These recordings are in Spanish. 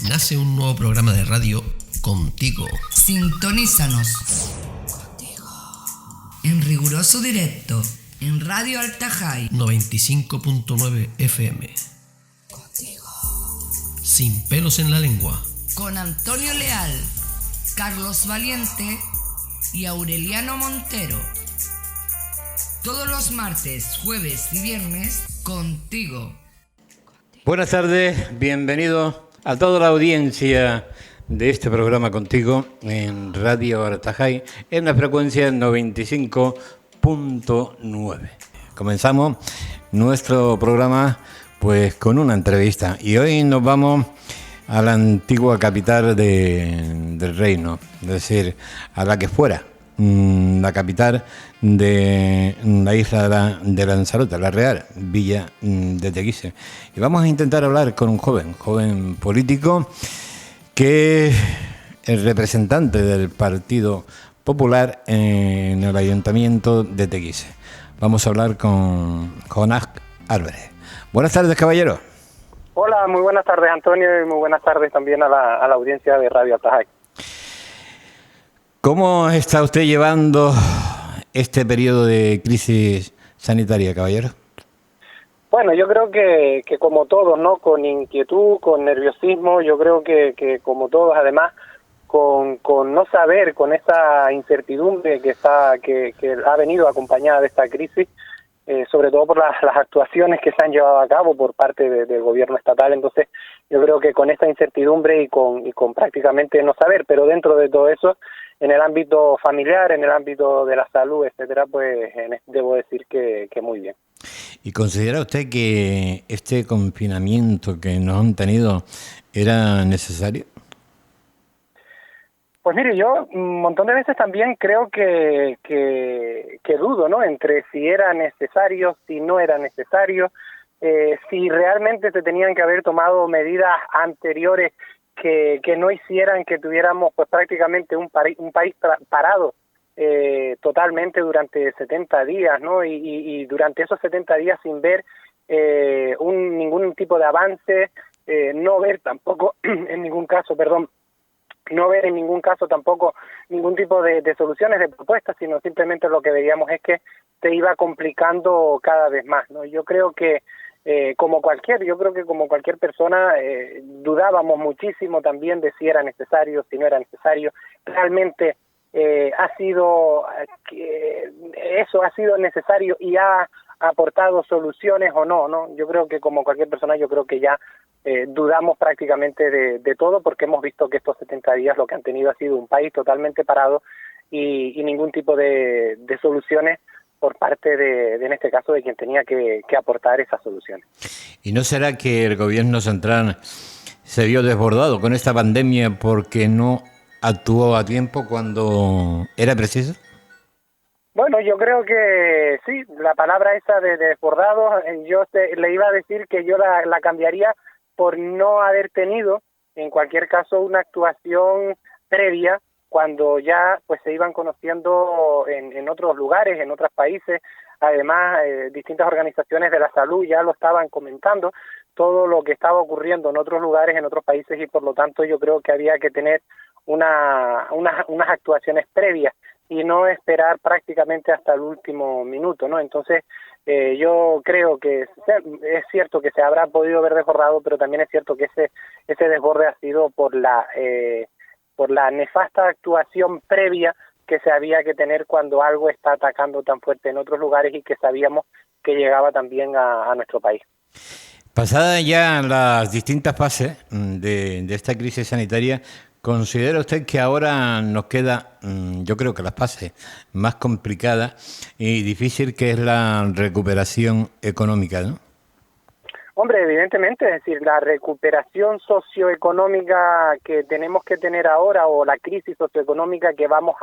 nace un nuevo programa de radio contigo. Sintonízanos. Contigo. En riguroso directo, en Radio Altajai 95.9 FM. Contigo. Sin pelos en la lengua. Con Antonio Leal, Carlos Valiente y Aureliano Montero. Todos los martes, jueves y viernes, contigo. Buenas tardes, bienvenidos a toda la audiencia de este programa contigo en Radio Altajai en la frecuencia 95.9. Comenzamos nuestro programa pues con una entrevista y hoy nos vamos a la antigua capital del reino, es decir, a la que fuera la capital de la isla de Lanzarote, la Real, Villa de Teguise. Y vamos a intentar hablar con un joven político que es el representante del Partido Popular en el Ayuntamiento de Teguise. Vamos a hablar con Jonás Álvarez. Buenas tardes, caballero. Hola, muy buenas tardes, Antonio, y muy buenas tardes también a la audiencia de Radio Altajai. ¿Cómo está usted llevando este periodo de crisis sanitaria, caballero? Bueno, yo creo que como todos, ¿no? Con inquietud, con nerviosismo, yo creo que como todos, además, con no saber, con esa incertidumbre que ha venido acompañada de esta crisis, sobre todo por las actuaciones que se han llevado a cabo por parte del gobierno estatal. Entonces, yo creo que con esa incertidumbre y con prácticamente no saber, pero dentro de todo eso, en el ámbito familiar, en el ámbito de la salud, etcétera, pues debo decir que muy bien. ¿Y considera usted que este confinamiento que nos han tenido era necesario? Pues mire, yo un montón de veces también creo que dudo, ¿no? Entre si era necesario, si no era necesario, si realmente se tenían que haber tomado medidas anteriores que no hicieran que tuviéramos pues prácticamente un país parado totalmente durante 70 días, ¿no? Y durante esos 70 días sin ver ningún tipo de avance, no ver tampoco en ningún caso, tampoco ningún tipo de soluciones, de propuestas, sino simplemente lo que veíamos es que se iba complicando cada vez más, ¿no? Yo creo que como cualquier persona dudábamos muchísimo también de si era necesario, si no era necesario. Realmente eso ha sido necesario y ha aportado soluciones o no, ¿no? Yo creo que como cualquier persona, yo creo que ya dudamos prácticamente de todo, porque hemos visto que estos 70 días lo que han tenido ha sido un país totalmente parado y ningún tipo de soluciones por parte en este caso, de quien tenía que aportar esas soluciones. ¿Y no será que el gobierno central se vio desbordado con esta pandemia porque no actuó a tiempo cuando era preciso? Bueno, yo creo que sí, la palabra esa de desbordado, le iba a decir que yo la cambiaría por no haber tenido, en cualquier caso, una actuación previa cuando ya pues se iban conociendo en otros lugares, en otros países. Además, distintas organizaciones de la salud ya lo estaban comentando, todo lo que estaba ocurriendo en otros lugares, en otros países, y por lo tanto yo creo que había que tener unas actuaciones previas y no esperar prácticamente hasta el último minuto, ¿no? Entonces, yo creo que es cierto que se habrá podido haber desbordado, pero también es cierto que ese desborde ha sido por la nefasta actuación previa que se había que tener cuando algo está atacando tan fuerte en otros lugares y que sabíamos que llegaba también a nuestro país. Pasadas ya las distintas fases de esta crisis sanitaria, ¿considera usted que ahora nos queda, yo creo que la fase más complicada y difícil, que es la recuperación económica, ¿no? Hombre, evidentemente, es decir, la recuperación socioeconómica que tenemos que tener ahora, o la crisis socioeconómica que vamos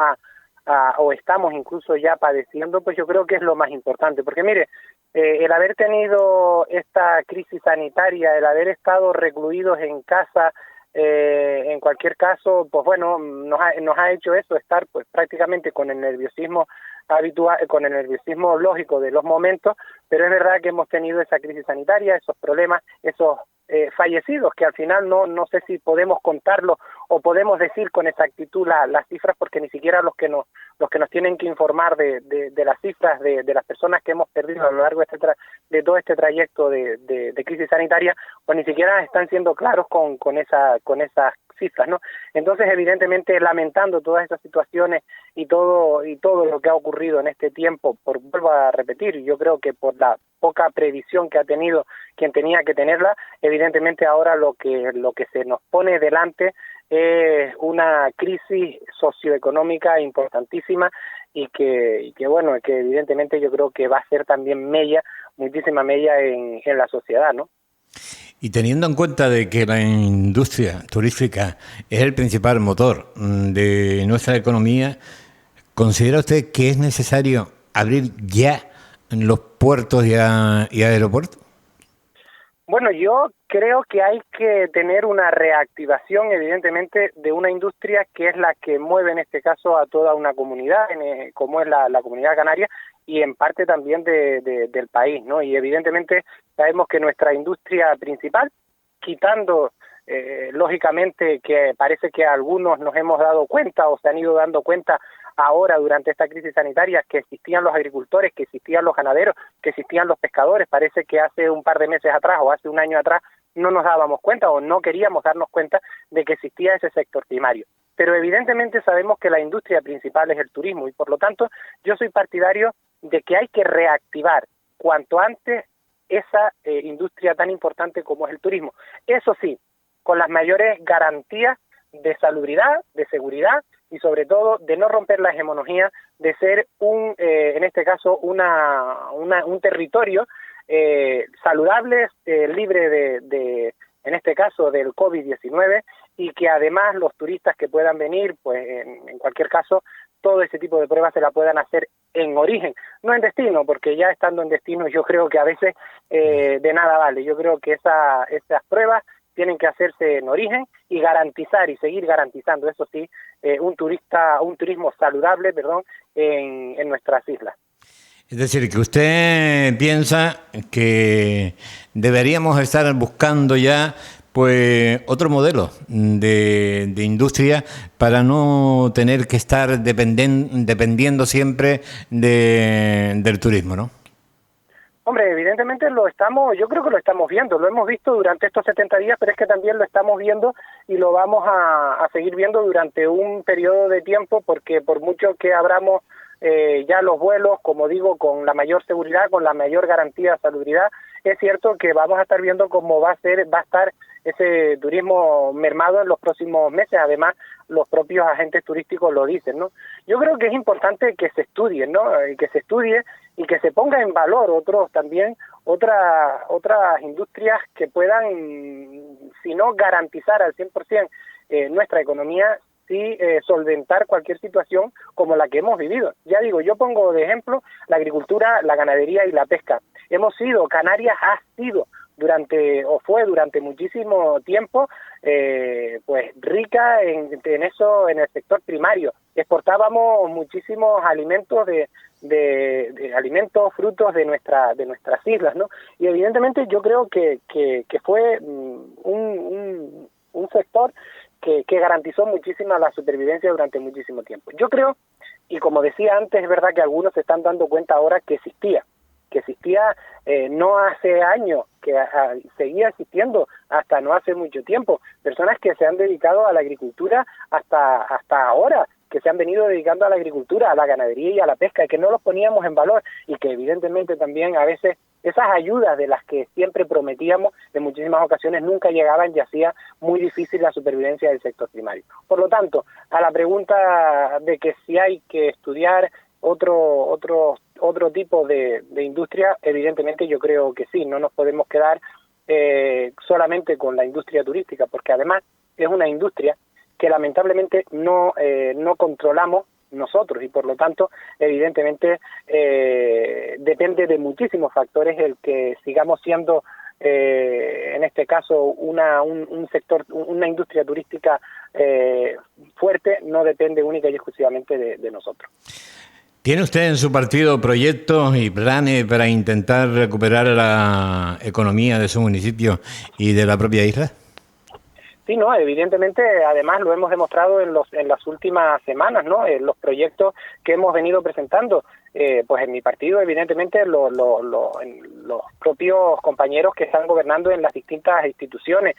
o estamos incluso ya padeciendo, pues yo creo que es lo más importante. Porque mire, el haber tenido esta crisis sanitaria, el haber estado recluidos en casa, en cualquier caso, pues bueno, nos ha hecho eso, estar pues prácticamente con el nerviosismo habitual, con el nerviosismo lógico de los momentos, pero es verdad que hemos tenido esa crisis sanitaria, esos problemas, esos fallecidos, que al final no sé si podemos contarlos o podemos decir con exactitud las cifras, porque ni siquiera los que nos tienen que informar de las cifras de las personas que hemos perdido a lo largo de todo este trayecto de crisis sanitaria, pues ni siquiera están siendo claros con esas cifras, ¿no? Entonces, evidentemente, lamentando todas estas situaciones y todo lo que ha ocurrido en este tiempo, vuelvo a repetir, yo creo que por la poca previsión que ha tenido quien tenía que tenerla, evidentemente ahora lo que se nos pone delante es una crisis socioeconómica importantísima y que evidentemente yo creo que va a ser también muchísima mella en la sociedad, ¿no? Y teniendo en cuenta de que la industria turística es el principal motor de nuestra economía, ¿considera usted que es necesario abrir ya los puertos y aeropuertos? Bueno, yo creo que hay que tener una reactivación, evidentemente, de una industria que es la que mueve en este caso a toda una comunidad, como es la comunidad canaria, y en parte también del país, ¿no? Y evidentemente sabemos que nuestra industria principal, quitando lógicamente que parece que algunos nos hemos dado cuenta o se han ido dando cuenta ahora durante esta crisis sanitaria, que existían los agricultores, que existían los ganaderos, que existían los pescadores. Parece que hace un par de meses atrás o hace un año atrás no nos dábamos cuenta o no queríamos darnos cuenta de que existía ese sector primario. Pero evidentemente sabemos que la industria principal es el turismo y por lo tanto yo soy partidario de que hay que reactivar cuanto antes esa industria tan importante como es el turismo. Eso sí, con las mayores garantías de salubridad, de seguridad y sobre todo de no romper la hegemonía de ser en este caso un territorio saludable, libre de en este caso del COVID-19 y que además los turistas que puedan venir, pues en cualquier caso todo ese tipo de pruebas se la puedan hacer en origen, no en destino, porque ya estando en destino yo creo que a veces de nada vale. Yo creo que esas pruebas tienen que hacerse en origen y garantizar y seguir garantizando, eso sí, un turismo saludable, en nuestras islas. Es decir, que usted piensa que deberíamos estar buscando ya pues otro modelo de industria para no tener que estar dependiendo siempre del turismo, ¿no? Hombre, evidentemente yo creo que lo estamos viendo, lo hemos visto durante estos 70 días, pero es que también lo estamos viendo y lo vamos a seguir viendo durante un periodo de tiempo, porque por mucho que abramos ya los vuelos, como digo, con la mayor seguridad, con la mayor garantía de salubridad, es cierto que vamos a estar viendo cómo va a estar ese turismo mermado en los próximos meses. Además, los propios agentes turísticos lo dicen, ¿no? Yo creo que es importante que se estudie, ¿no? Y que se estudie y que se ponga en valor otras industrias que puedan, si no garantizar al 100% nuestra economía, sí solventar cualquier situación como la que hemos vivido. Ya digo, yo pongo de ejemplo la agricultura, la ganadería y la pesca. Canarias fue durante muchísimo tiempo pues rica en eso, en el sector primario. Exportábamos muchísimos alimentos de alimentos, frutos de nuestras islas, ¿no? Y evidentemente yo creo que fue un sector que garantizó muchísima la supervivencia durante muchísimo tiempo. Yo creo, y como decía antes, es verdad que algunos se están dando cuenta ahora que existía no hace años, que seguía existiendo hasta no hace mucho tiempo, personas que se han dedicado a la agricultura hasta ahora, que se han venido dedicando a la agricultura, a la ganadería y a la pesca, y que no los poníamos en valor, y que evidentemente también a veces esas ayudas de las que siempre prometíamos en muchísimas ocasiones nunca llegaban y hacía muy difícil la supervivencia del sector primario. Por lo tanto, a la pregunta de que si hay que estudiar otro tipo de industria, evidentemente yo creo que sí, no nos podemos quedar solamente con la industria turística, porque además es una industria que lamentablemente no controlamos nosotros y por lo tanto evidentemente depende de muchísimos factores el que sigamos siendo en este caso un sector, una industria turística fuerte. No depende única y exclusivamente de nosotros. ¿Tiene usted en su partido proyectos y planes para intentar recuperar la economía de su municipio y de la propia isla? Sí, no, evidentemente, además lo hemos demostrado en las últimas semanas, ¿no? Los proyectos que hemos venido presentando, pues en mi partido, evidentemente, los propios compañeros que están gobernando en las distintas instituciones,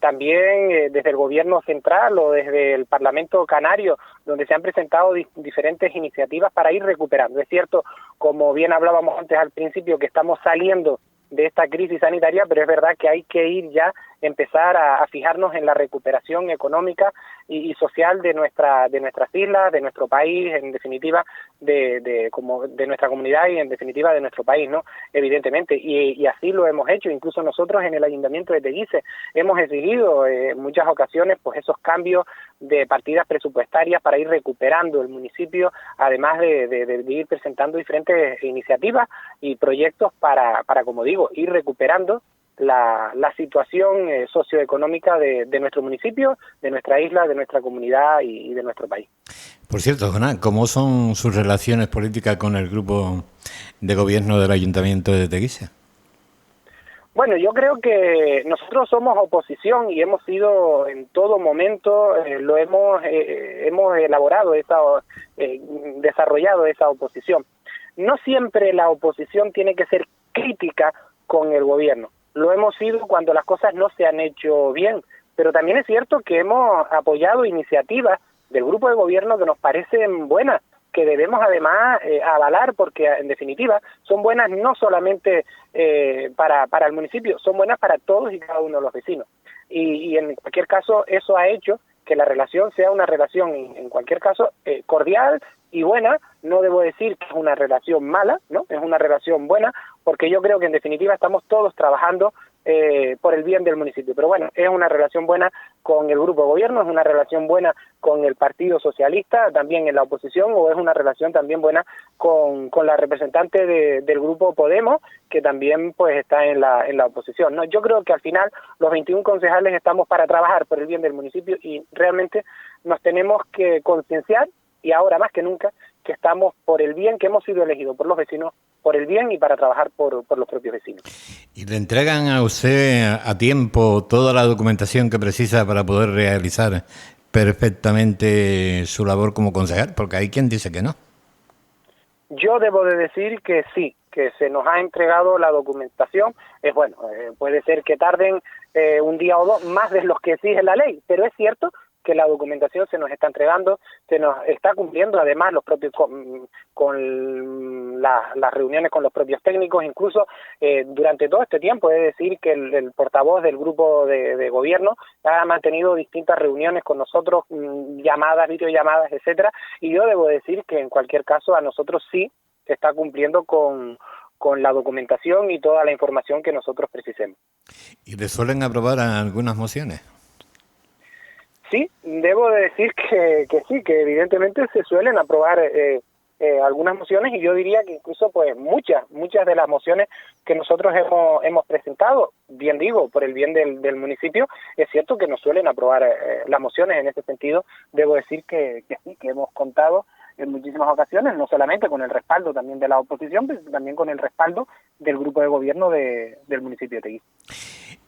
también desde el gobierno central o desde el Parlamento Canario, donde se han presentado diferentes iniciativas para ir recuperando. Es cierto, como bien hablábamos antes al principio, que estamos saliendo de esta crisis sanitaria, pero es verdad que hay que ir ya, empezar a fijarnos en la recuperación económica y social de nuestras islas, de nuestro país, en definitiva, de nuestra comunidad y en definitiva de nuestro país, ¿no? Evidentemente, y así lo hemos hecho. Incluso nosotros en el Ayuntamiento de Teguise hemos exigido en muchas ocasiones pues esos cambios de partidas presupuestarias para ir recuperando el municipio, además de ir presentando diferentes iniciativas y proyectos para, como digo, ir recuperando la situación socioeconómica de nuestro municipio, de nuestra isla, de nuestra comunidad y de nuestro país. Por cierto, Jonás, ¿cómo son sus relaciones políticas con el grupo de gobierno del Ayuntamiento de Teguise? Bueno, yo creo que nosotros somos oposición y hemos sido en todo momento, hemos elaborado desarrollado esa oposición. No siempre la oposición tiene que ser crítica con el gobierno. Lo hemos sido cuando las cosas no se han hecho bien, pero también es cierto que hemos apoyado iniciativas del grupo de gobierno que nos parecen buenas, que debemos además avalar, porque en definitiva son buenas no solamente para el municipio, son buenas para todos y cada uno de los vecinos. Y en cualquier caso eso ha hecho que la relación sea una relación, en cualquier caso, cordial y buena. No debo decir que es una relación mala, ¿no? Es una relación buena, porque yo creo que en definitiva estamos todos trabajando por el bien del municipio. Pero bueno, es una relación buena con el grupo de gobierno, es una relación buena con el Partido Socialista, también en la oposición, o es una relación también buena con la representante del grupo Podemos, que también pues está en la oposición, ¿no? Yo creo que al final los 21 concejales estamos para trabajar por el bien del municipio y realmente nos tenemos que concienciar, y ahora más que nunca, que estamos por el bien, que hemos sido elegidos por los vecinos, por el bien y para trabajar por los propios vecinos. ¿Y le entregan a usted a tiempo toda la documentación que precisa para poder realizar perfectamente su labor como concejal? Porque hay quien dice que no. Yo debo de decir que sí, que se nos ha entregado la documentación. Puede ser que tarden un día o dos más de los que exige la ley, pero es cierto que la documentación se nos está entregando, se nos está cumpliendo además los propios con las reuniones con los propios técnicos. Incluso durante todo este tiempo, es decir, que el portavoz del grupo de gobierno ha mantenido distintas reuniones con nosotros, llamadas, videollamadas, etcétera, y yo debo decir que en cualquier caso a nosotros sí se está cumpliendo con la documentación y toda la información que nosotros precisemos. ¿Y le suelen aprobar algunas mociones? Sí, debo de decir que sí, que evidentemente se suelen aprobar algunas mociones, y yo diría que incluso pues muchas de las mociones que nosotros hemos presentado, bien digo, por el bien del municipio, es cierto que nos suelen aprobar las mociones. En ese sentido, debo decir que sí, que hemos contado en muchísimas ocasiones, no solamente con el respaldo también de la oposición, pero también con el respaldo del grupo de gobierno del municipio de Teguise.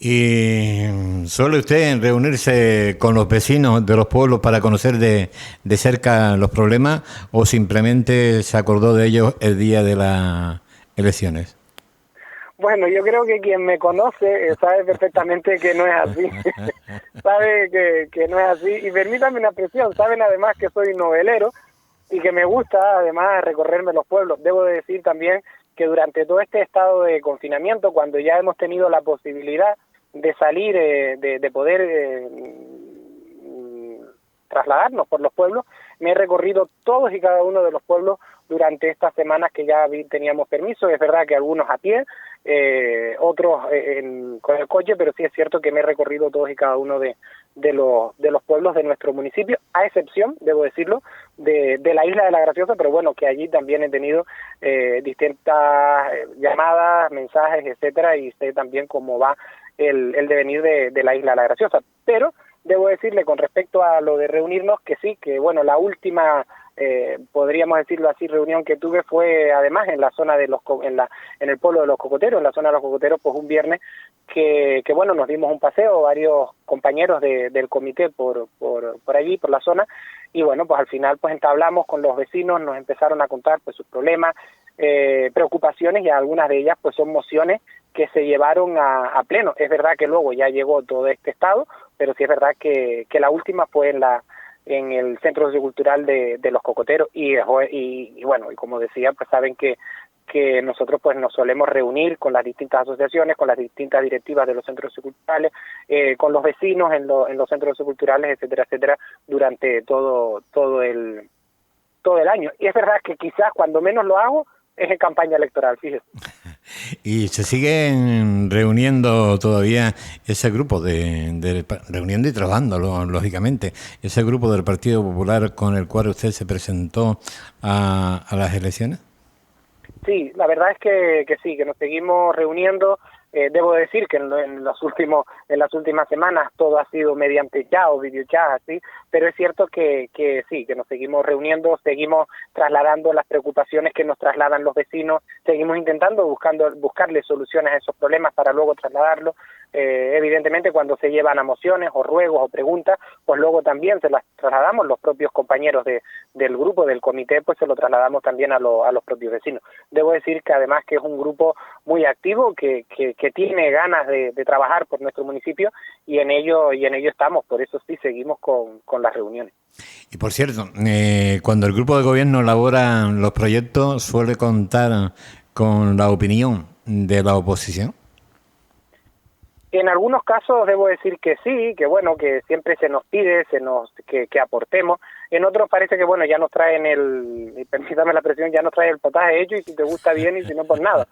¿Y suele usted reunirse con los vecinos de los pueblos para conocer de cerca los problemas, o simplemente se acordó de ellos el día de las elecciones? Bueno, yo creo que quien me conoce sabe perfectamente que no es así. Sabe que no es así. Y permítame una expresión, saben además que soy novelero y que me gusta además recorrerme los pueblos. Debo de decir también que durante todo este estado de confinamiento, cuando ya hemos tenido la posibilidad de salir, de poder trasladarnos por los pueblos, me he recorrido todos y cada uno de los pueblos durante estas semanas que ya teníamos permiso. Es verdad que algunos a pie, otros con el coche, pero sí es cierto que me he recorrido todos y cada uno de los pueblos de nuestro municipio, a excepción, debo decirlo, de la isla de La Graciosa, pero bueno, que allí también he tenido distintas llamadas, mensajes, etcétera, y sé también cómo va el devenir de la isla de La Graciosa. Pero debo decirle con respecto a lo de reunirnos que sí, que bueno, la última podríamos decirlo así, reunión que tuve fue además en la zona de en el pueblo de los cocoteros, en la zona de los cocoteros, pues un viernes que bueno, nos dimos un paseo, varios compañeros del comité por allí, por la zona, y bueno, pues al final pues entablamos con los vecinos, nos empezaron a contar pues sus problemas, preocupaciones, y algunas de ellas pues son mociones que se llevaron a pleno. Es verdad que luego ya llegó todo este estado, pero sí es verdad que la última fue en el Centro Sociocultural de los Cocoteros, y bueno, y como decía, pues saben que nosotros pues nos solemos reunir con las distintas asociaciones, con las distintas directivas de los centros socioculturales, con los vecinos en los centros socioculturales, etcétera, etcétera, durante todo el año. Y es verdad que quizás cuando menos lo hago es en campaña electoral, fíjese. Y se siguen reuniendo todavía ese grupo reuniendo y trabajando, lógicamente, ese grupo del Partido Popular con el cual usted se presentó a las elecciones. Sí, la verdad es que sí, que nos seguimos reuniendo. Debo decir que en las últimas semanas todo ha sido mediante chat o videochat, así, pero es cierto que sí, que nos seguimos reuniendo, seguimos trasladando las preocupaciones que nos trasladan los vecinos, seguimos intentando buscarle soluciones a esos problemas para luego trasladarlos. Evidentemente cuando se llevan a mociones o ruegos o preguntas, pues luego también se las trasladamos los propios compañeros del grupo, del comité, pues se lo trasladamos también a los propios vecinos. Debo decir que además que es un grupo muy activo, que tiene ganas de trabajar por nuestro municipio, y en ello estamos, por eso sí seguimos con las reuniones. Y por cierto, cuando el grupo de gobierno elabora los proyectos, ¿suele contar con la opinión de la oposición? En algunos casos debo decir que sí, que bueno, que siempre se nos pide, que aportemos. En otros parece que bueno, ya nos traen permítame la expresión, ya nos trae el potaje hecho, y si te gusta bien, y si no, pues nada.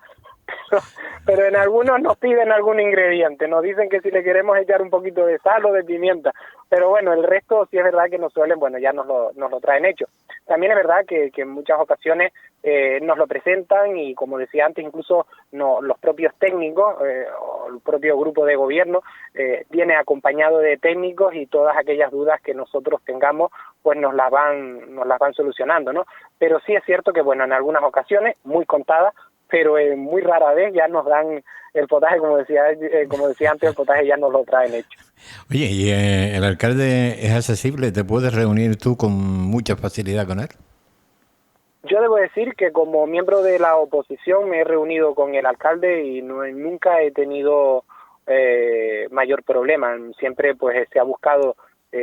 Pero en algunos nos piden algún ingrediente, nos dicen que si le queremos echar un poquito de sal o de pimienta, pero bueno, el resto sí es verdad que nos suelen, bueno, ya nos lo traen hecho. También es verdad que en muchas ocasiones nos lo presentan, y como decía antes, incluso los propios técnicos o el propio grupo de gobierno viene acompañado de técnicos, y todas aquellas dudas que nosotros tengamos pues nos las van solucionando, ¿no? Pero sí es cierto que bueno, en algunas ocasiones, muy contadas, pero muy rara vez ya nos dan el potaje, como decía antes, el potaje ya nos lo traen hecho. Oye, ¿y el alcalde es accesible? ¿Te puedes reunir tú con mucha facilidad con él? Yo debo decir que como miembro de la oposición me he reunido con el alcalde y nunca he tenido mayor problema. Siempre pues se ha buscado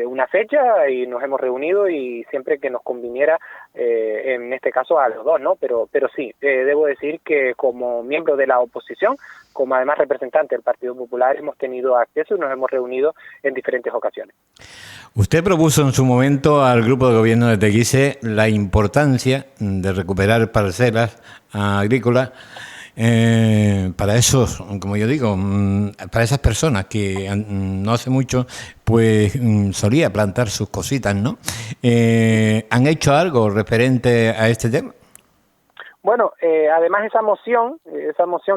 una fecha y nos hemos reunido, y siempre que nos conviniera, en este caso a los dos, ¿no? Pero sí, debo decir que como miembro de la oposición, como además representante del Partido Popular, hemos tenido acceso y nos hemos reunido en diferentes ocasiones. Usted propuso en su momento al grupo de gobierno de Teguise la importancia de recuperar parcelas agrícolas para esos, como yo digo, para esas personas que no hace mucho pues solía plantar sus cositas, ¿no? ¿Han hecho algo referente a este tema? Bueno, además esa moción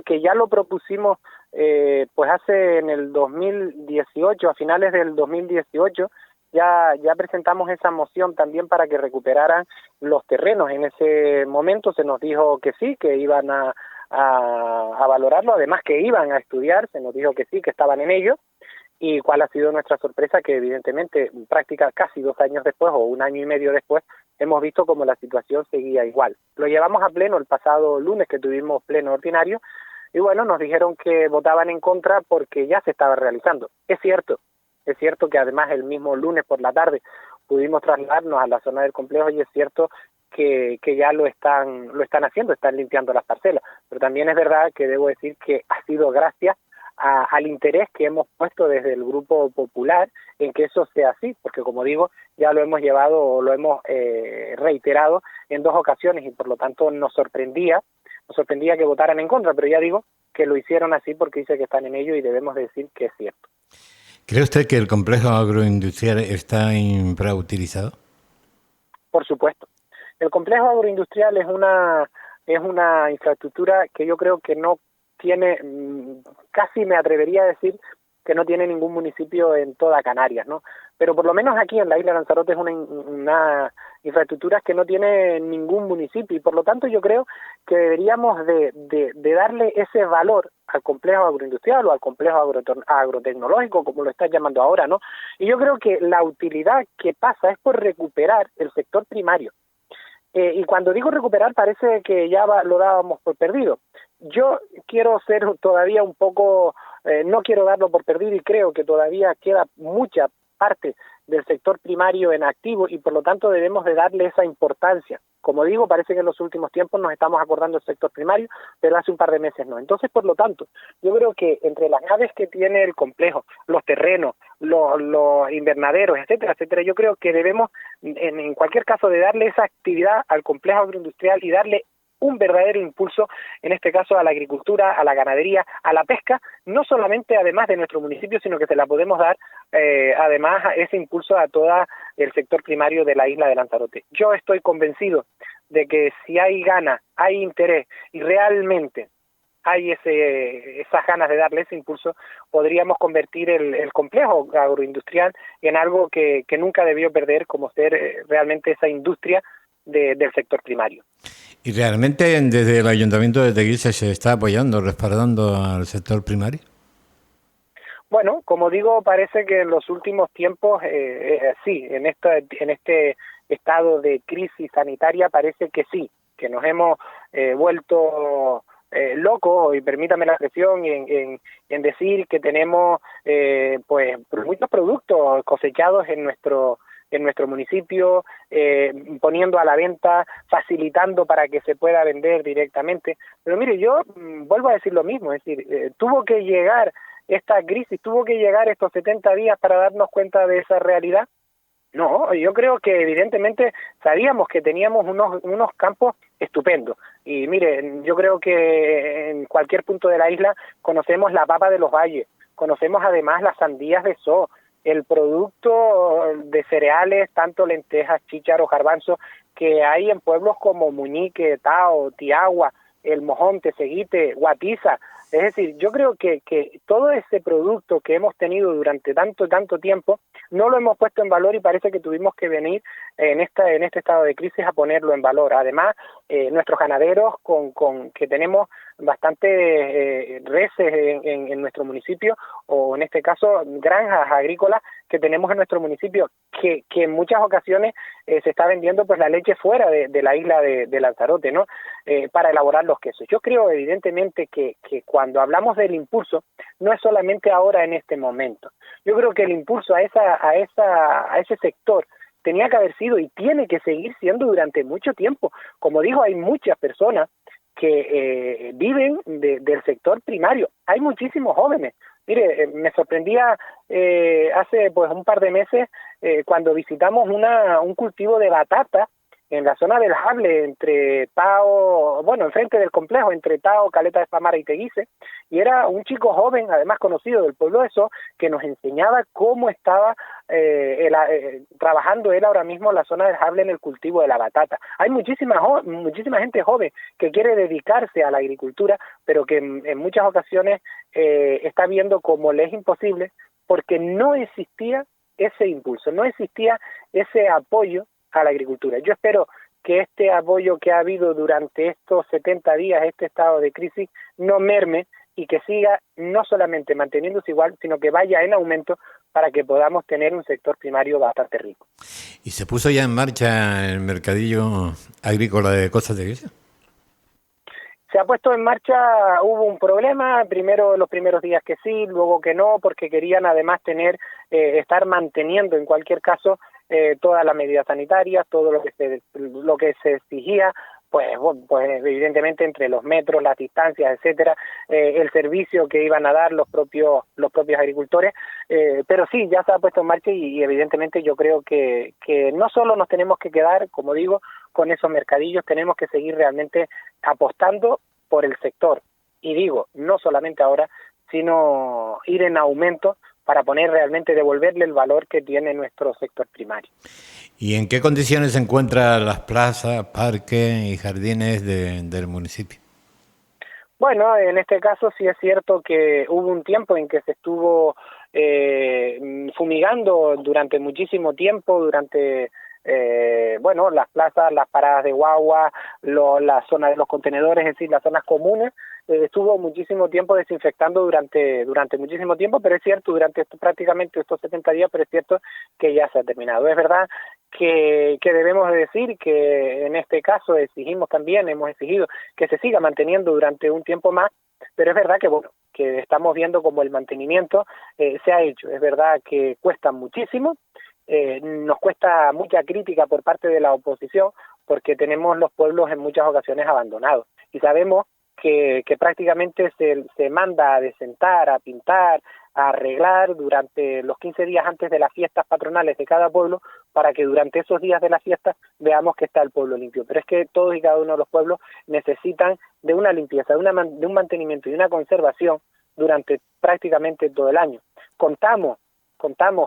que ya lo propusimos pues hace en el 2018, a finales del 2018, ya presentamos esa moción también para que recuperaran los terrenos. En ese momento se nos dijo que sí, que iban a valorarlo, además que iban a estudiar, se nos dijo que sí, que estaban en ello. Y cuál ha sido nuestra sorpresa, que evidentemente casi 2 años después o 1 año y medio después hemos visto como la situación seguía igual. Lo llevamos a pleno el pasado lunes, que tuvimos pleno ordinario, y bueno, nos dijeron que votaban en contra porque ya se estaba realizando. Es cierto que además el mismo lunes por la tarde pudimos trasladarnos a la zona del complejo, y es cierto que ya lo están haciendo, están limpiando las parcelas, pero también es verdad que debo decir que ha sido gracias al interés que hemos puesto desde el Grupo Popular en que eso sea así, porque como digo, ya lo hemos llevado o lo hemos reiterado en 2 ocasiones, y por lo tanto nos sorprendía que votaran en contra, pero ya digo que lo hicieron así porque dice que están en ello, y debemos decir que es cierto. ¿Cree usted que el complejo agroindustrial está infrautilizado? Por supuesto. El complejo agroindustrial es una infraestructura que yo creo que no tiene, casi me atrevería a decir que no tiene ningún municipio en toda Canarias, ¿no? Pero por lo menos aquí en la isla de Lanzarote es una infraestructura que no tiene ningún municipio, y por lo tanto yo creo que deberíamos de darle ese valor al complejo agroindustrial o al complejo agrotecnológico, como lo estás llamando ahora, ¿no? Y yo creo que la utilidad que pasa es por recuperar el sector primario. Y cuando digo recuperar parece que ya lo dábamos por perdido. Yo quiero ser todavía un poco, no quiero darlo por perdido, y creo que todavía queda mucha parte del sector primario en activo, y por lo tanto debemos de darle esa importancia. Como digo, parece que en los últimos tiempos nos estamos acordando del sector primario, pero hace un par de meses no. Entonces, por lo tanto, yo creo que entre las naves que tiene el complejo, los terrenos, los invernaderos, etcétera, etcétera, yo creo que debemos, en cualquier caso, de darle esa actividad al complejo agroindustrial y darle un verdadero impulso, en este caso a la agricultura, a la ganadería, a la pesca, no solamente además de nuestro municipio, sino que se la podemos dar además ese impulso a todo el sector primario de la isla de Lanzarote. Yo estoy convencido de que si hay ganas, hay interés y realmente hay esas ganas de darle ese impulso, podríamos convertir el complejo agroindustrial en algo que nunca debió perder, como ser realmente esa industria del sector primario. ¿Y realmente desde el Ayuntamiento de Teguise se está apoyando, respaldando al sector primario? Bueno, como digo, parece que en los últimos tiempos, sí, en este estado de crisis sanitaria parece que sí, que nos hemos vuelto locos, y permítame la expresión, en decir que tenemos pues muchos productos cosechados en nuestro municipio, poniendo a la venta, facilitando para que se pueda vender directamente. Pero mire, yo vuelvo a decir lo mismo, es decir, tuvo que llegar esta crisis, tuvo que llegar estos 70 días para darnos cuenta de esa realidad. No, yo creo que evidentemente sabíamos que teníamos unos campos estupendos. Y mire, yo creo que en cualquier punto de la isla conocemos la papa de los valles, conocemos además las sandías de So, el producto de cereales, tanto lentejas, chícharos, garbanzos, que hay en pueblos como Muñique, Tao, Tiagua, El Mojón, Teseguite, Guatiza. Es decir, yo creo que todo ese producto que hemos tenido durante tanto tiempo no lo hemos puesto en valor, y parece que tuvimos que venir en este estado de crisis a ponerlo en valor. Además, nuestros ganaderos, que tenemos bastantes reses en nuestro municipio, o en este caso granjas agrícolas que tenemos en nuestro municipio, que en muchas ocasiones se está vendiendo pues la leche fuera de la isla de Lanzarote, ¿no? Para elaborar los quesos. Yo creo evidentemente que cuando hablamos del impulso, no es solamente ahora en este momento. Yo creo que el impulso a ese sector tenía que haber sido y tiene que seguir siendo durante mucho tiempo. Como digo, hay muchas personas que viven del sector primario. Hay muchísimos jóvenes. Mire, me sorprendía hace pues un par de meses cuando visitamos un cultivo de batata en la zona del Jable, entre Tao, enfrente del complejo, entre Tao, Caleta de Famara y Teguise, y era un chico joven, además conocido del pueblo de So, que nos enseñaba cómo estaba trabajando él ahora mismo en la zona del Jable en el cultivo de la batata. Hay muchísima gente joven que quiere dedicarse a la agricultura, pero que en muchas ocasiones está viendo cómo le es imposible, porque no existía ese impulso, no existía ese apoyo a la agricultura. Yo espero que este apoyo que ha habido durante estos 70 días, este estado de crisis, no merme y que siga no solamente manteniéndose igual, sino que vaya en aumento para que podamos tener un sector primario bastante rico. ¿Y se puso ya en marcha el mercadillo agrícola de Costa Teguise? Se ha puesto en marcha, hubo un problema, primero los primeros días que sí, luego que no, porque querían además estar manteniendo en cualquier caso todas las medidas sanitarias, todo lo que se exigía, pues evidentemente entre los metros, las distancias, etcétera, el servicio que iban a dar los propios agricultores, pero sí, ya se ha puesto en marcha y evidentemente yo creo que no solo nos tenemos que quedar, como digo, con esos mercadillos, tenemos que seguir realmente apostando por el sector, y digo, no solamente ahora, sino ir en aumento para realmente devolverle el valor que tiene nuestro sector primario. ¿Y en qué condiciones se encuentran las plazas, parques y jardines del municipio? Bueno, en este caso sí es cierto que hubo un tiempo en que se estuvo fumigando durante muchísimo tiempo, durante las plazas, las paradas de guagua, la zona de los contenedores, es decir, las zonas comunes, estuvo muchísimo tiempo desinfectando durante muchísimo tiempo, pero es cierto, prácticamente estos 70 días, pero es cierto que ya se ha terminado. Es verdad que debemos de decir que en este caso hemos exigido que se siga manteniendo durante un tiempo más, pero es verdad que estamos viendo como el mantenimiento se ha hecho. Es verdad que cuesta muchísimo, nos cuesta mucha crítica por parte de la oposición, porque tenemos los pueblos en muchas ocasiones abandonados, y sabemos que prácticamente se manda a desentar, a pintar, a arreglar durante los 15 días antes de las fiestas patronales de cada pueblo, para que durante esos días de las fiestas veamos que está el pueblo limpio. Pero es que todos y cada uno de los pueblos necesitan de una limpieza, de un mantenimiento y una conservación durante prácticamente todo el año. Contamos,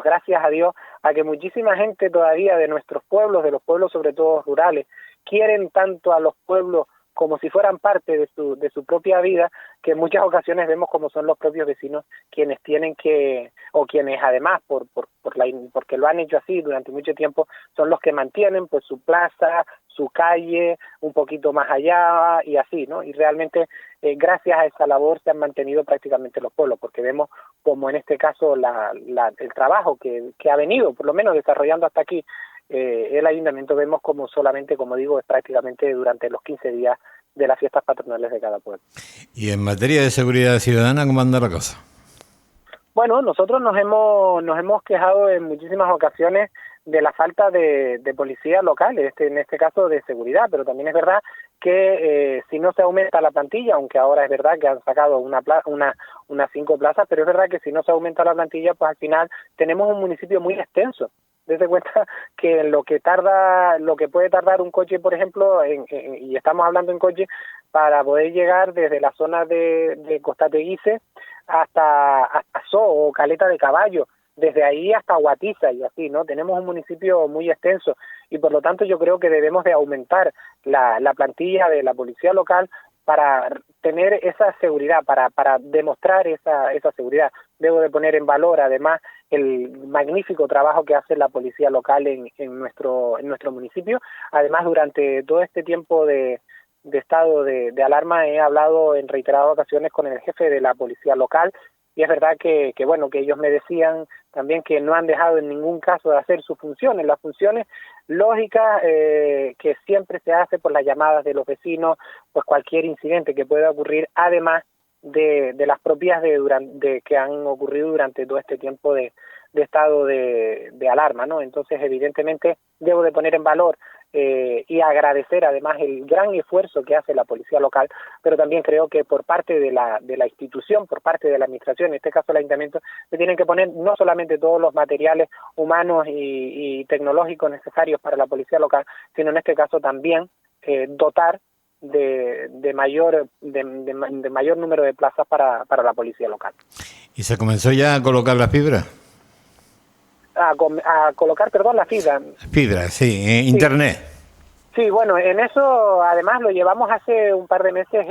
gracias a Dios, a que muchísima gente todavía de nuestros pueblos, de los pueblos sobre todo rurales, quieren tanto a los pueblos como si fueran parte de su propia vida, que en muchas ocasiones vemos como son los propios vecinos quienes tienen que, o quienes además porque lo han hecho así durante mucho tiempo, son los que mantienen pues su plaza, su calle, un poquito más allá y así, ¿no? Y realmente gracias a esa labor se han mantenido prácticamente los pueblos, porque vemos como en este caso el trabajo que ha venido, por lo menos desarrollando hasta aquí, el ayuntamiento, vemos como solamente, como digo, es prácticamente durante los 15 días de las fiestas patronales de cada pueblo. Y en materia de seguridad ciudadana, ¿cómo anda la cosa? Bueno, nosotros nos hemos quejado en muchísimas ocasiones de la falta de policías locales, en este caso de seguridad, pero también es verdad que si no se aumenta la plantilla, aunque ahora es verdad que han sacado unas 5 plazas, pero es verdad que si no se aumenta la plantilla, pues al final tenemos un municipio muy extenso. Dese cuenta que lo que puede tardar un coche, por ejemplo, y estamos hablando en coche, para poder llegar desde la zona de Costateguise hasta So o Caleta de Caballo, desde ahí hasta Guatiza y así, ¿no? Tenemos un municipio muy extenso y por lo tanto yo creo que debemos de aumentar la plantilla de la policía local para tener esa seguridad, para demostrar esa seguridad. Debo de poner en valor además el magnífico trabajo que hace la policía local en nuestro municipio. Además, durante todo este tiempo de estado de alarma he hablado en reiteradas ocasiones con el jefe de la policía local, y es verdad que ellos me decían también que no han dejado en ningún caso de hacer sus funciones, las funciones lógicas que siempre se hace por las llamadas de los vecinos, pues cualquier incidente que pueda ocurrir, además de las propias que han ocurrido durante todo este tiempo de estado de alarma, ¿no? Entonces, evidentemente, debo de poner en valor y agradecer además el gran esfuerzo que hace la policía local, pero también creo que por parte de la institución, por parte de la administración, en este caso el ayuntamiento, se tienen que poner no solamente todos los materiales humanos y tecnológicos necesarios para la policía local, sino en este caso también dotar de mayor número de plazas para la policía local. ¿Y se comenzó ya a colocar la fibra? A colocar, la fibra. Fibra, sí, internet. Sí, bueno, en eso además lo llevamos hace un par de meses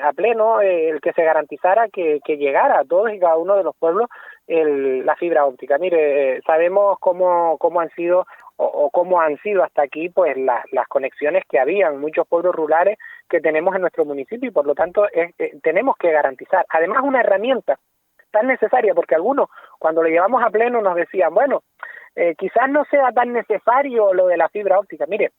a pleno, el que se garantizara que llegara a todos y cada uno de los pueblos la fibra óptica. Mire, sabemos cómo han sido o cómo han sido hasta aquí pues las conexiones que había en muchos pueblos rurales que tenemos en nuestro municipio, y por lo tanto tenemos que garantizar, además, una herramienta tan necesaria, porque algunos cuando lo llevamos a pleno nos decían, bueno, quizás no sea tan necesario lo de la fibra óptica. Mire,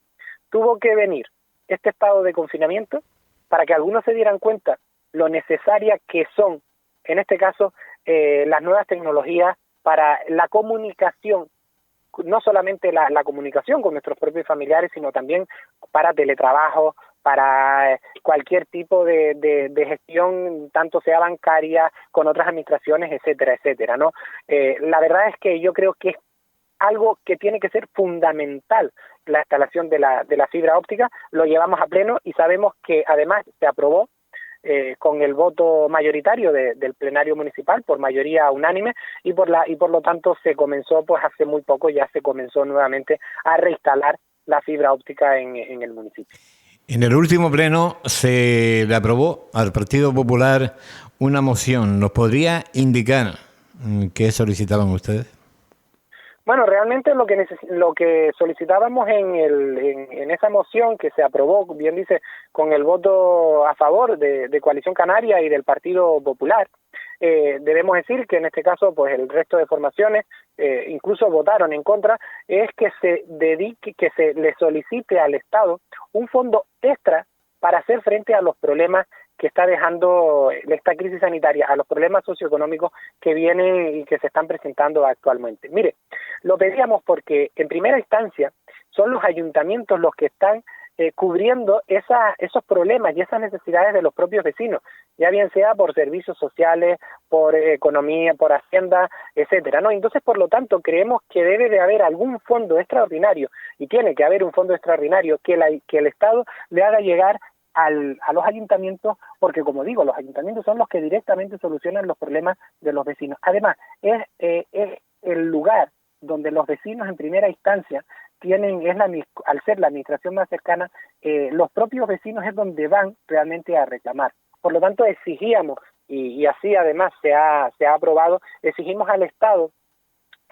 tuvo que venir este estado de confinamiento para que algunos se dieran cuenta lo necesaria que son, en este caso, las nuevas tecnologías para la comunicación, no solamente la comunicación con nuestros propios familiares, sino también para teletrabajo, para cualquier tipo de gestión, tanto sea bancaria, con otras administraciones, etcétera, etcétera, ¿no? La verdad es que yo creo que es algo que tiene que ser fundamental, la instalación de la fibra óptica. Lo llevamos a pleno y sabemos que además se aprobó con el voto mayoritario del plenario municipal, por mayoría unánime, y por lo tanto se comenzó, pues hace muy poco ya se comenzó nuevamente a reinstalar la fibra óptica en el municipio. En el último pleno se le aprobó al Partido Popular una moción. ¿Nos podría indicar qué solicitaban ustedes? Bueno, realmente lo que solicitábamos en esa moción que se aprobó, bien dice, con el voto a favor de Coalición Canaria y del Partido Popular, debemos decir que en este caso, pues el resto de formaciones incluso votaron en contra, es que se le solicite al Estado un fondo extra para hacer frente a los problemas que está dejando esta crisis sanitaria, a los problemas socioeconómicos que vienen y que se están presentando actualmente. Mire, lo pedíamos porque en primera instancia son los ayuntamientos los que están cubriendo esos problemas y esas necesidades de los propios vecinos, ya bien sea por servicios sociales, por economía, por hacienda, etcétera, ¿no? Entonces, por lo tanto, creemos que debe de haber algún fondo extraordinario, y tiene que haber un fondo extraordinario que el Estado le haga llegar a los ayuntamientos, porque como digo, los ayuntamientos son los que directamente solucionan los problemas de los vecinos. Además, es el lugar donde los vecinos en primera instancia al ser la administración más cercana, los propios vecinos es donde van realmente a reclamar. Por lo tanto, exigíamos, y así además se ha aprobado, exigimos al Estado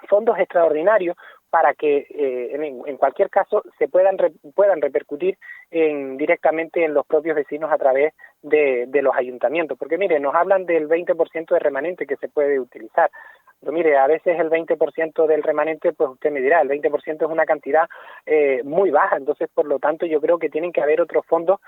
fondos extraordinarios para que en cualquier caso se puedan repercutir directamente en los propios vecinos a través de los ayuntamientos. Porque mire, nos hablan del 20% de remanente que se puede utilizar. Pero mire, a veces el 20% del remanente, pues usted me dirá, el 20% es una cantidad muy baja, entonces por lo tanto yo creo que tienen que haber otros fondos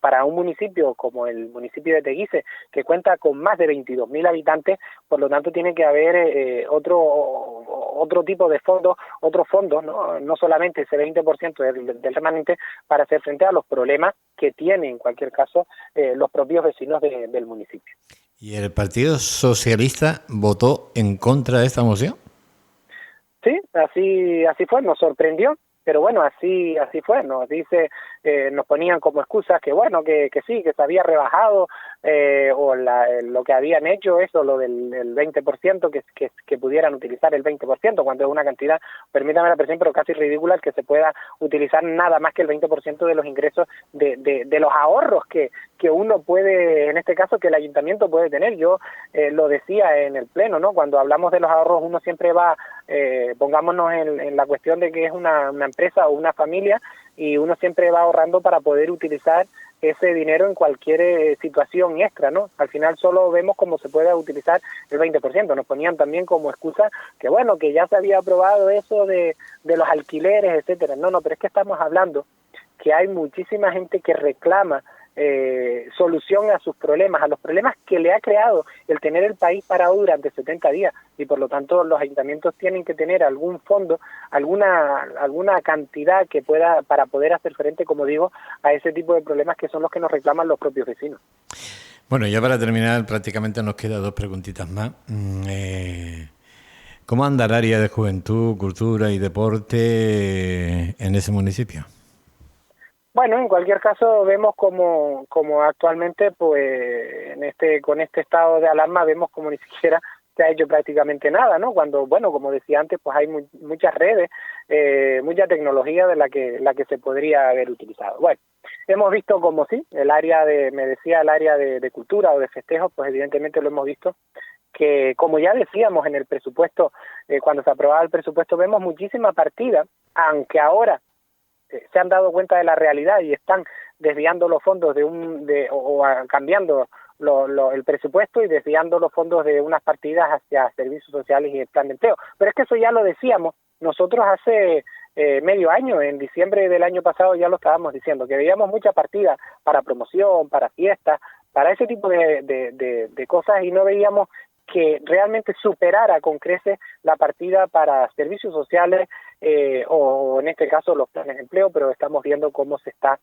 para un municipio como el municipio de Teguise, que cuenta con más de 22.000 habitantes, por lo tanto tiene que haber otro tipo de fondos, otros fondos, no solamente ese 20% del remanente, para hacer frente a los problemas que tienen en cualquier caso los propios vecinos del municipio. ¿Y el Partido Socialista votó en contra de esta moción? Sí, así fue, nos sorprendió, pero bueno, así fue, nos ponían como excusas que bueno, que sí, que se había rebajado lo que habían hecho, eso, lo del 20%, que pudieran utilizar el 20%, cuando es una cantidad, permítame la expresión, pero casi ridícula, que se pueda utilizar nada más que el 20% de los ingresos de los ahorros que uno puede, en este caso, que el ayuntamiento puede tener. Yo lo decía en el pleno, ¿no? Cuando hablamos de los ahorros, uno siempre va, pongámonos en la cuestión de que es una empresa o una familia, y uno siempre va ahorrando para poder utilizar ese dinero en cualquier situación extra, ¿no? Al final solo vemos cómo se puede utilizar el 20%. Nos ponían también como excusa que bueno, que ya se había aprobado eso de los alquileres, etcétera. No, pero es que estamos hablando que hay muchísima gente que reclama solución a sus problemas, a los problemas que le ha creado el tener el país parado durante 70 días, y por lo tanto los ayuntamientos tienen que tener algún fondo, alguna cantidad que pueda, para poder hacer frente, como digo, a ese tipo de problemas que son los que nos reclaman los propios vecinos. Bueno, ya para terminar, prácticamente nos quedan dos preguntitas más. ¿Cómo anda el área de juventud, cultura y deporte en ese municipio? Bueno, en cualquier caso vemos como actualmente, pues con este estado de alarma, vemos como ni siquiera se ha hecho prácticamente nada, ¿no? Cuando, bueno, como decía antes, pues hay muchas redes, mucha tecnología de la que se podría haber utilizado. Bueno, hemos visto como sí, el área de cultura o de festejos, pues evidentemente lo hemos visto, que como ya decíamos en el presupuesto, cuando se aprobaba el presupuesto, vemos muchísima partida, aunque ahora se han dado cuenta de la realidad y están desviando los fondos cambiando el presupuesto y desviando los fondos de unas partidas hacia servicios sociales y el plan de empleo. Pero es que eso ya lo decíamos nosotros hace medio año, en diciembre del año pasado ya lo estábamos diciendo, que veíamos mucha partida para promoción, para fiestas, para ese tipo de cosas, y no veíamos que realmente superara con creces la partida para servicios sociales o en este caso los planes de empleo, pero estamos viendo cómo se está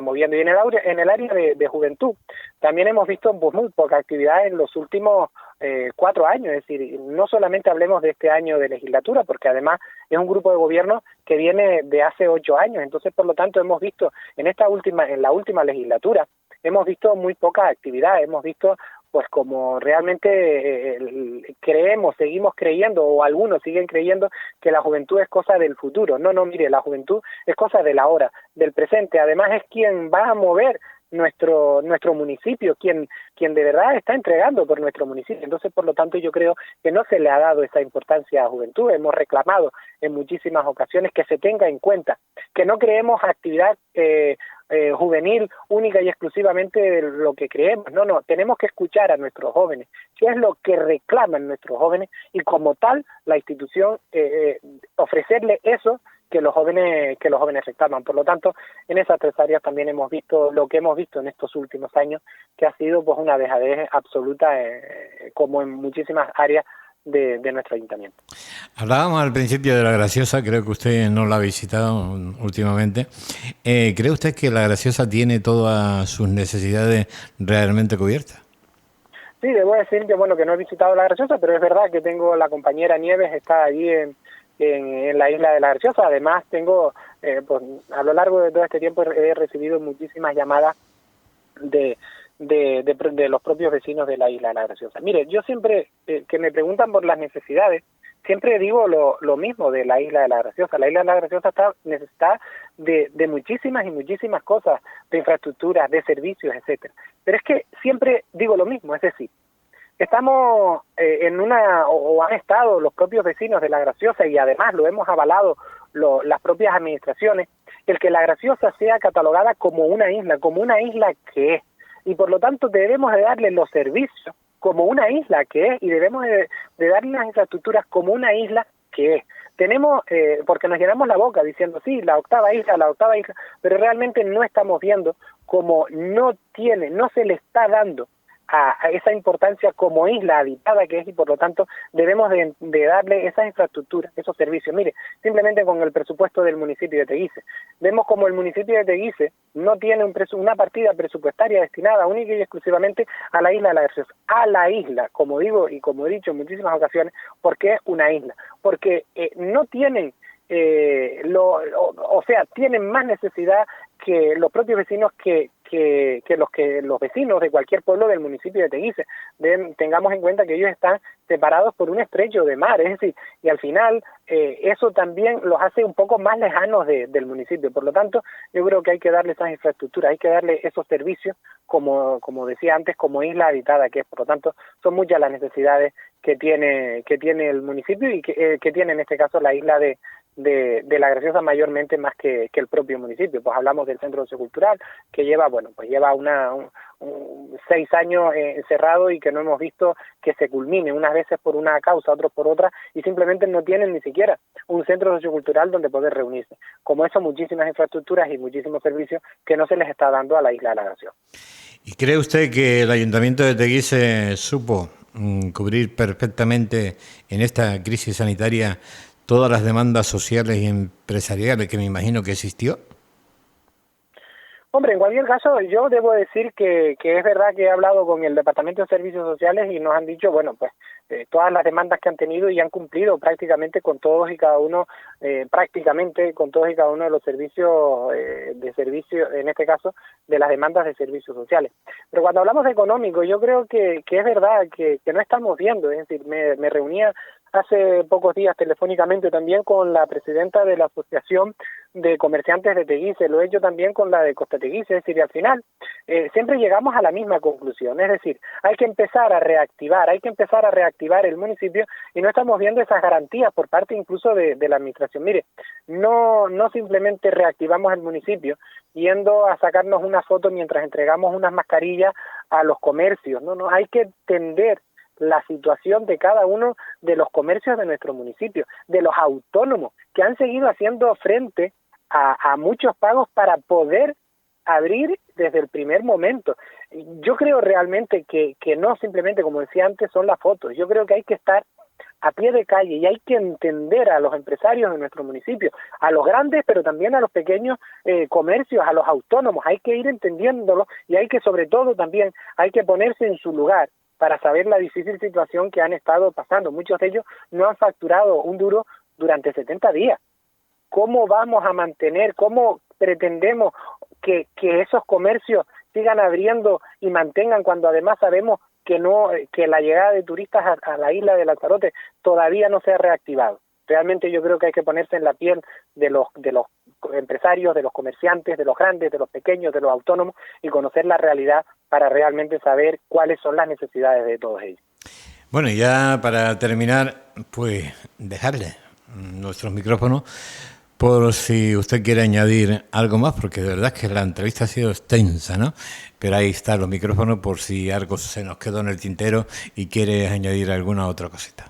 moviendo. Y en el área de juventud también hemos visto pues muy poca actividad en los últimos 4 años, es decir, no solamente hablemos de este año de legislatura, porque además es un grupo de gobierno que viene de hace 8 años, entonces por lo tanto hemos visto en la última legislatura hemos visto muy poca actividad, hemos visto pues como realmente seguimos creyendo, o algunos siguen creyendo que la juventud es cosa del futuro. No, mire, la juventud es cosa de la hora, del presente. Además es quien va a mover nuestro municipio, quien de verdad está entregando por nuestro municipio. Entonces, por lo tanto, yo creo que no se le ha dado esa importancia a la juventud. Hemos reclamado en muchísimas ocasiones que se tenga en cuenta, que no creemos actividad juvenil única y exclusivamente de lo que creemos. No, tenemos que escuchar a nuestros jóvenes, qué es lo que reclaman nuestros jóvenes, y como tal, la institución ofrecerle eso que los jóvenes reclaman. Por lo tanto, en esas tres áreas también hemos visto lo que hemos visto en estos últimos años, que ha sido pues una dejadez absoluta, como en muchísimas áreas de nuestro ayuntamiento. Hablábamos al principio de La Graciosa, creo que usted no la ha visitado últimamente. ¿Cree usted que La Graciosa tiene todas sus necesidades realmente cubiertas? Sí, debo decir que bueno, que no he visitado La Graciosa, pero es verdad que tengo la compañera Nieves, está allí en la isla de La Graciosa. Además tengo, pues a lo largo de todo este tiempo he recibido muchísimas llamadas de los propios vecinos de la isla de La Graciosa. Mire, yo siempre que me preguntan por las necesidades, siempre digo lo mismo de la isla de La Graciosa. La isla de La Graciosa necesita de muchísimas y muchísimas cosas, de infraestructuras, de servicios, etcétera. Pero es que siempre digo lo mismo, es decir, estamos o han estado los propios vecinos de La Graciosa, y además lo hemos avalado las propias administraciones, el que La Graciosa sea catalogada como una isla que es, y por lo tanto debemos de darle los servicios como una isla que es, y debemos de darle las infraestructuras como una isla que es. Tenemos, porque nos llenamos la boca diciendo, sí, la octava isla, pero realmente no estamos viendo como no se le está dando a esa importancia como isla habitada que es, y por lo tanto debemos de darle esas infraestructuras, esos servicios. Mire, simplemente con el presupuesto del municipio de Teguise, vemos como el municipio de Teguise no tiene una partida presupuestaria destinada única y exclusivamente a la isla de La Graciosa, a la isla, como digo y como he dicho en muchísimas ocasiones, porque es una isla, porque no tienen tienen más necesidad que los propios vecinos que los vecinos de cualquier pueblo del municipio de Teguise. Tengamos en cuenta que ellos están separados por un estrecho de mar, es decir, y al final eso también los hace un poco más lejanos del municipio. Por lo tanto, yo creo que hay que darle esas infraestructuras, hay que darle esos servicios, como decía antes, como isla habitada que es. Por lo tanto, son muchas las necesidades que tiene el municipio, y que tiene en este caso la isla de La Graciosa, mayormente más que el propio municipio. Pues hablamos del centro sociocultural, que lleva 6 años cerrado, y que no hemos visto que se culmine, unas veces por una causa, otros por otra, y simplemente no tienen ni siquiera un centro sociocultural donde poder reunirse. Como eso, muchísimas infraestructuras y muchísimos servicios que no se les está dando a la isla de La Graciosa. ¿Y cree usted que el Ayuntamiento de Teguise supo cubrir perfectamente en esta crisis sanitaria todas las demandas sociales y empresariales que me imagino que existió? Hombre, en cualquier caso, yo debo decir que es verdad que he hablado con el Departamento de Servicios Sociales y nos han dicho, todas las demandas que han tenido, y han cumplido prácticamente con todos y cada uno de los servicios de servicio, en este caso, de las demandas de servicios sociales. Pero cuando hablamos de económico, yo creo que es verdad que no estamos viendo, es decir, me reunía hace pocos días telefónicamente también con la presidenta de la Asociación de Comerciantes de Teguise, lo he hecho también con la de Costa Teguise, es decir, y al final siempre llegamos a la misma conclusión, es decir, hay que empezar a reactivar el municipio, y no estamos viendo esas garantías por parte incluso de la administración. Mire, no simplemente reactivamos el municipio yendo a sacarnos una foto mientras entregamos unas mascarillas a los comercios, no, hay que entender la situación de cada uno de los comercios de nuestro municipio, de los autónomos que han seguido haciendo frente a muchos pagos para poder abrir desde el primer momento. Yo creo realmente que no simplemente, como decía antes, son las fotos. Yo creo que hay que estar a pie de calle y hay que entender a los empresarios de nuestro municipio, a los grandes, pero también a los pequeños comercios, a los autónomos. Hay que ir entendiéndolo, y hay que, sobre todo, también hay que ponerse en su lugar para saber la difícil situación que han estado pasando. Muchos de ellos no han facturado un duro durante 70 días. ¿Cómo vamos a mantener, cómo pretendemos que esos comercios sigan abriendo y mantengan, cuando además sabemos que la llegada de turistas a la isla de Lanzarote todavía no se ha reactivado. Realmente yo creo que hay que ponerse en la piel de los empresarios, de los comerciantes, de los grandes, de los pequeños, de los autónomos, y conocer la realidad para realmente saber cuáles son las necesidades de todos ellos. Bueno, y ya para terminar, pues dejarle nuestros micrófonos por si usted quiere añadir algo más, porque de verdad es que la entrevista ha sido extensa, ¿no? Pero ahí están los micrófonos por si algo se nos quedó en el tintero y quieres añadir alguna otra cosita.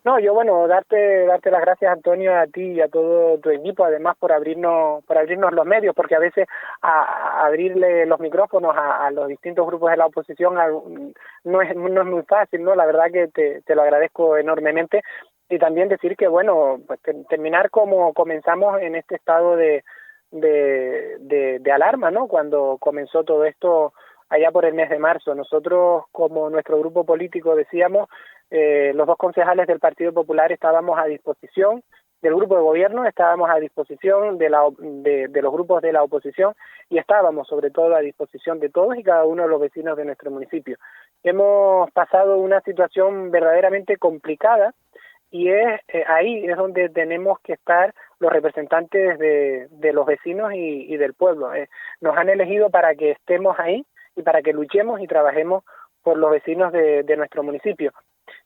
No, yo darte las gracias, Antonio, a ti y a todo tu equipo, además por abrirnos los medios, porque a veces abrirle los micrófonos a los distintos grupos de la oposición no es muy fácil, ¿no? La verdad que te lo agradezco enormemente, y también decir que pues terminar como comenzamos en este estado de alarma, ¿no? Cuando comenzó todo esto allá por el mes de marzo. Nosotros, como nuestro grupo político, decíamos, los dos concejales del Partido Popular estábamos a disposición del grupo de gobierno, estábamos a disposición de los grupos de la oposición, y estábamos sobre todo a disposición de todos y cada uno de los vecinos de nuestro municipio. Hemos pasado una situación verdaderamente complicada, y ahí es donde tenemos que estar los representantes de los vecinos y del pueblo. Nos han elegido para que estemos ahí y para que luchemos y trabajemos por los vecinos de nuestro municipio.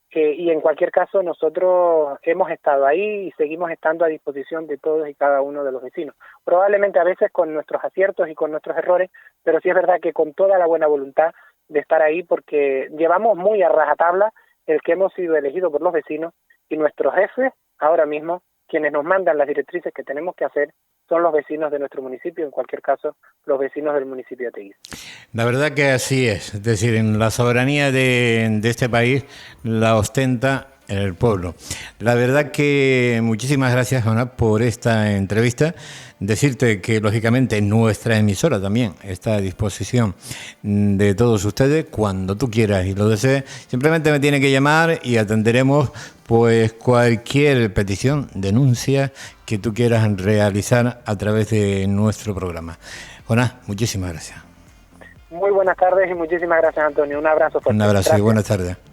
Y en cualquier caso nosotros hemos estado ahí y seguimos estando a disposición de todos y cada uno de los vecinos. Probablemente a veces con nuestros aciertos y con nuestros errores, pero sí es verdad que con toda la buena voluntad de estar ahí, porque llevamos muy a rajatabla el que hemos sido elegidos por los vecinos, y nuestros jefes, ahora mismo, quienes nos mandan las directrices que tenemos que hacer, son los vecinos de nuestro municipio, en cualquier caso, los vecinos del municipio de Ateguiz. La verdad que así es decir, en la soberanía de este país la ostenta el pueblo. La verdad que muchísimas gracias, Jonás, por esta entrevista. Decirte que, lógicamente, nuestra emisora también está a disposición de todos ustedes cuando tú quieras y lo desees. Simplemente me tiene que llamar y atenderemos pues cualquier petición, denuncia que tú quieras realizar a través de nuestro programa. Jonás, muchísimas gracias. Muy buenas tardes y muchísimas gracias, Antonio. Un abrazo fuerte. Un abrazo. Gracias. Y buenas tardes.